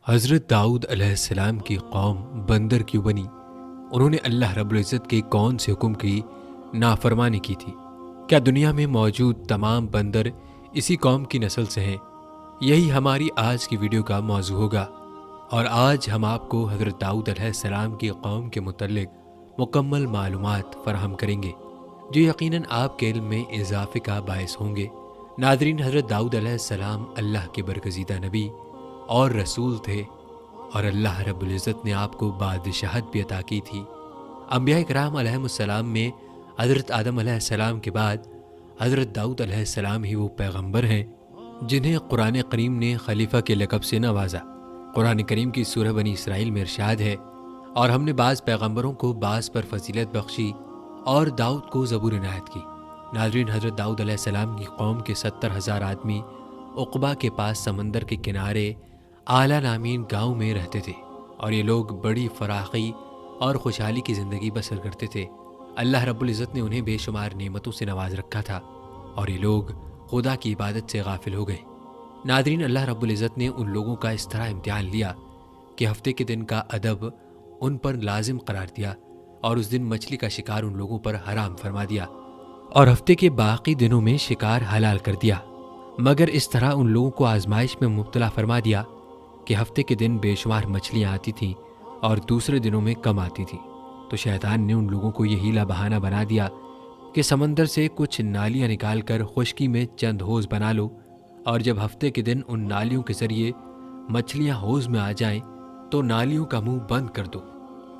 حضرت داؤد علیہ السلام کی قوم بندر کیوں بنی؟ انہوں نے اللہ رب العزت کے کون سے حکم کی نافرمانی کی تھی؟ کیا دنیا میں موجود تمام بندر اسی قوم کی نسل سے ہیں؟ یہی ہماری آج کی ویڈیو کا موضوع ہوگا، اور آج ہم آپ کو حضرت داؤد علیہ السلام کی قوم کے متعلق مکمل معلومات فراہم کریں گے جو یقیناً آپ کے علم میں اضافے کا باعث ہوں گے۔ ناظرین، حضرت داؤد علیہ السلام اللہ کے برگزیدہ نبی اور رسول تھے، اور اللہ رب العزت نے آپ کو بادشاہت بھی عطا کی تھی۔ انبیاء کرام علیہ السلام میں حضرت آدم علیہ السلام کے بعد حضرت داؤد علیہ السلام ہی وہ پیغمبر ہیں جنہیں قرآن کریم نے خلیفہ کے لقب سے نوازا۔ قرآن کریم کی سورہ بنی اسرائیل میں ارشاد ہے، اور ہم نے بعض پیغمبروں کو بعض پر فضیلت بخشی اور داؤد کو زبور عنایت کی۔ ناظرین، حضرت داؤد علیہ السلام کی قوم کے 70,000 آدمی عقبہ کے پاس سمندر کے کنارے اعلیٰ نامین گاؤں میں رہتے تھے، اور یہ لوگ بڑی فراخی اور خوشحالی کی زندگی بسر کرتے تھے۔ اللہ رب العزت نے انہیں بے شمار نعمتوں سے نواز رکھا تھا، اور یہ لوگ خدا کی عبادت سے غافل ہو گئے۔ ناظرین، اللہ رب العزت نے ان لوگوں کا اس طرح امتحان لیا کہ ہفتے کے دن کا ادب ان پر لازم قرار دیا، اور اس دن مچھلی کا شکار ان لوگوں پر حرام فرما دیا، اور ہفتے کے باقی دنوں میں شکار حلال کر دیا، مگر اس طرح ان لوگوں کو آزمائش میں مبتلا فرما دیا کہ ہفتے کے دن بے شمار مچھلیاں آتی تھیں اور دوسرے دنوں میں کم آتی تھیں۔ تو شیطان نے ان لوگوں کو یہ ہیلا بہانہ بنا دیا کہ سمندر سے کچھ نالیاں نکال کر خشکی میں چند حوض بنا لو، اور جب ہفتے کے دن ان نالیوں کے ذریعے مچھلیاں حوض میں آ جائیں تو نالیوں کا منہ بند کر دو،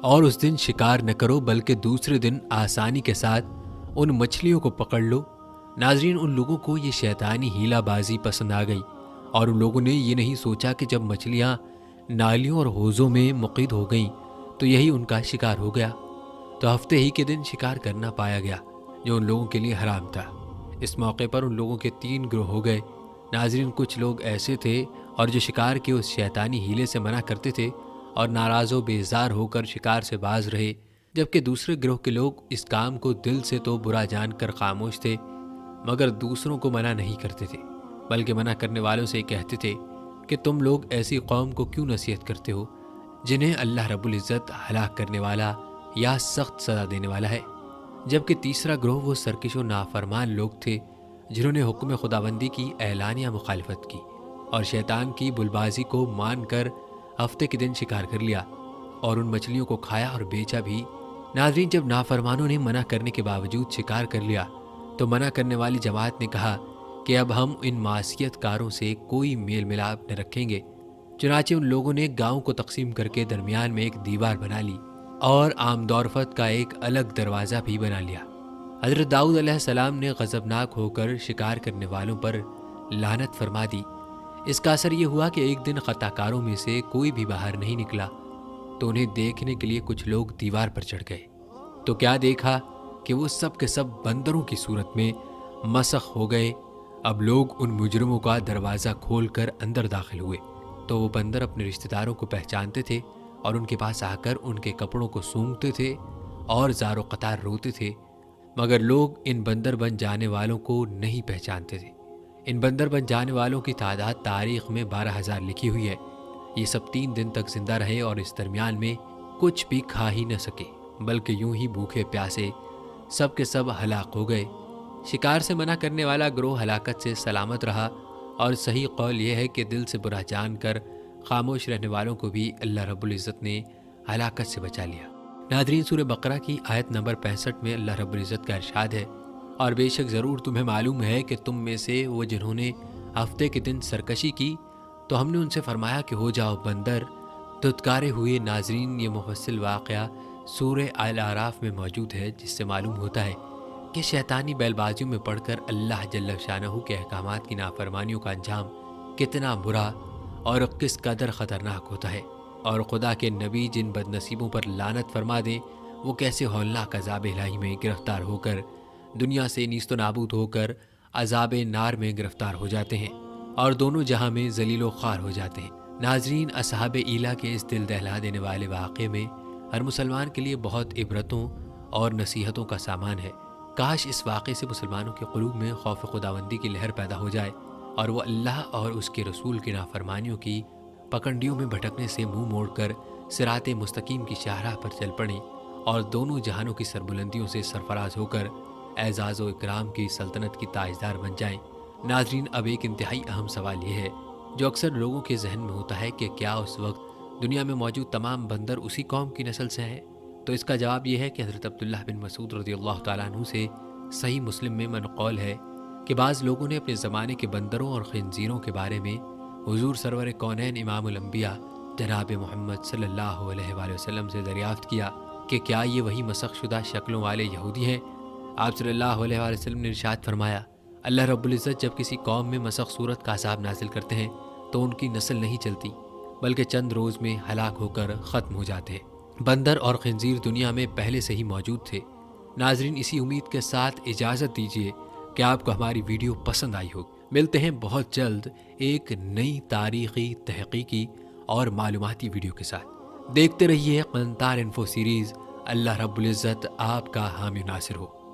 اور اس دن شکار نہ کرو بلکہ دوسرے دن آسانی کے ساتھ ان مچھلیوں کو پکڑ لو۔ ناظرین، ان لوگوں کو یہ شیطانی ہیلا بازی پسند آ گئی، اور ان لوگوں نے یہ نہیں سوچا کہ جب مچھلیاں نالیوں اور حوضوں میں مقید ہو گئیں تو یہی ان کا شکار ہو گیا، تو ہفتے ہی کے دن شکار کرنا پایا گیا جو ان لوگوں کے لیے حرام تھا۔ اس موقع پر ان لوگوں کے 3 گروہ ہو گئے۔ ناظرین، کچھ لوگ ایسے تھے اور جو شکار کے اس شیطانی ہیلے سے منع کرتے تھے اور ناراض و بیزار ہو کر شکار سے باز رہے، جبکہ دوسرے گروہ کے لوگ اس کام کو دل سے تو برا جان کر خاموش تھے، مگر دوسروں کو منع نہیں کرتے تھے، بلکہ منع کرنے والوں سے کہتے تھے کہ تم لوگ ایسی قوم کو کیوں نصیحت کرتے ہو جنہیں اللہ رب العزت ہلاک کرنے والا یا سخت سزا دینے والا ہے۔ جبکہ تیسرا گروہ وہ سرکش و نافرمان لوگ تھے جنہوں نے حکم خداوندی کی اعلانیہ مخالفت کی اور شیطان کی بلبازی کو مان کر ہفتے کے دن شکار کر لیا اور ان مچھلیوں کو کھایا اور بیچا بھی۔ ناظرین، جب نافرمانوں نے منع کرنے کے باوجود شکار کر لیا تو منع کرنے والی جماعت نے کہا کہ اب ہم ان معصیت کاروں سے کوئی میل ملاپ نہ رکھیں گے۔ چنانچہ ان لوگوں نے گاؤں کو تقسیم کر کے درمیان میں ایک دیوار بنا لی اور آمد و رفت کا ایک الگ دروازہ بھی بنا لیا۔ حضرت داؤد علیہ السلام نے غضبناک ہو کر شکار کرنے والوں پر لعنت فرما دی۔ اس کا اثر یہ ہوا کہ ایک دن خطا کاروں میں سے کوئی بھی باہر نہیں نکلا، تو انہیں دیکھنے کے لیے کچھ لوگ دیوار پر چڑھ گئے، تو کیا دیکھا کہ وہ سب کے سب بندروں کی صورت میں مسخ ہو گئے۔ اب لوگ ان مجرموں کا دروازہ کھول کر اندر داخل ہوئے، تو وہ بندر اپنے رشتہ داروں کو پہچانتے تھے اور ان کے پاس آ کر ان کے کپڑوں کو سونگھتے تھے اور زار و قطار روتے تھے، مگر لوگ ان بندر بن جانے والوں کو نہیں پہچانتے تھے۔ ان بندر بن جانے والوں کی تعداد تاریخ میں 12,000 لکھی ہوئی ہے۔ یہ سب 3 دن تک زندہ رہے اور اس درمیان میں کچھ بھی کھا ہی نہ سکے، بلکہ یوں ہی بھوکے پیاسے سب کے سب ہلاک ہو گئے۔ شکار سے منع کرنے والا گروہ ہلاکت سے سلامت رہا، اور صحیح قول یہ ہے کہ دل سے برا جان کر خاموش رہنے والوں کو بھی اللہ رب العزت نے ہلاکت سے بچا لیا۔ ناظرین، سورہ بقرہ کی آیت نمبر 65 میں اللہ رب العزت کا ارشاد ہے، اور بے شک ضرور تمہیں معلوم ہے کہ تم میں سے وہ جنہوں نے ہفتے کے دن سرکشی کی تو ہم نے ان سے فرمایا کہ ہو جاؤ بندر، دھتکارے ہوئے۔ ناظرین، یہ مفصل واقعہ سورہ الاعراف میں موجود ہے، جس سے معلوم ہوتا ہے کہ شیطانی بیل بازیوں میں پڑھ کر اللہ جل شانہ کے احکامات کی نافرمانیوں کا انجام کتنا برا اور کس قدر خطرناک ہوتا ہے، اور خدا کے نبی جن بد نصیبوں پر لعنت فرما دیں وہ کیسے ہولناک عذاب الہی میں گرفتار ہو کر دنیا سے نیست و نابود ہو کر عذاب نار میں گرفتار ہو جاتے ہیں اور دونوں جہاں میں ذلیل و خوار ہو جاتے ہیں۔ ناظرین، اصحاب ایلا کے اس دل دہلا دینے والے واقعے میں ہر مسلمان کے لیے بہت عبرتوں اور نصیحتوں کا سامان ہے۔ کاش اس واقعے سے مسلمانوں کے قلوب میں خوف خداوندی کی لہر پیدا ہو جائے اور وہ اللہ اور اس کے رسول کی نافرمانیوں کی پکنڈیوں میں بھٹکنے سے منہ موڑ کر صراط مستقیم کی شاہراہ پر چل پڑیں اور دونوں جہانوں کی سربلندیوں سے سرفراز ہو کر اعزاز و اکرام کی سلطنت کی تاجدار بن جائیں۔ ناظرین، اب ایک انتہائی اہم سوال یہ ہے جو اکثر لوگوں کے ذہن میں ہوتا ہے کہ کیا اس وقت دنیا میں موجود تمام بندر اسی قوم کی نسل سے ہیں؟ تو اس کا جواب یہ ہے کہ حضرت عبداللہ بن مسعود رضی اللہ تعالیٰ عنہ سے صحیح مسلم میں منقول ہے کہ بعض لوگوں نے اپنے زمانے کے بندروں اور خنزیروں کے بارے میں حضور سرور کونین امام الانبیاء جناب محمد صلی اللہ علیہ وآلہ وسلم سے دریافت کیا کہ کیا یہ وہی مسخ شدہ شکلوں والے یہودی ہیں؟ آپ صلی اللہ علیہ وآلہ وسلم نے ارشاد فرمایا، اللہ رب العزت جب کسی قوم میں مسخ صورت کا عذاب نازل کرتے ہیں تو ان کی نسل نہیں چلتی بلکہ چند روز میں ہلاک ہو کر ختم ہو جاتے ہیں۔ بندر اور خنزیر دنیا میں پہلے سے ہی موجود تھے۔ ناظرین، اسی امید کے ساتھ اجازت دیجیے کہ آپ کو ہماری ویڈیو پسند آئی ہوگی۔ ملتے ہیں بہت جلد ایک نئی تاریخی، تحقیقی اور معلوماتی ویڈیو کے ساتھ۔ دیکھتے رہیے قنطار انفو سیریز۔ اللہ رب العزت آپ کا حامی و ناصر ہو۔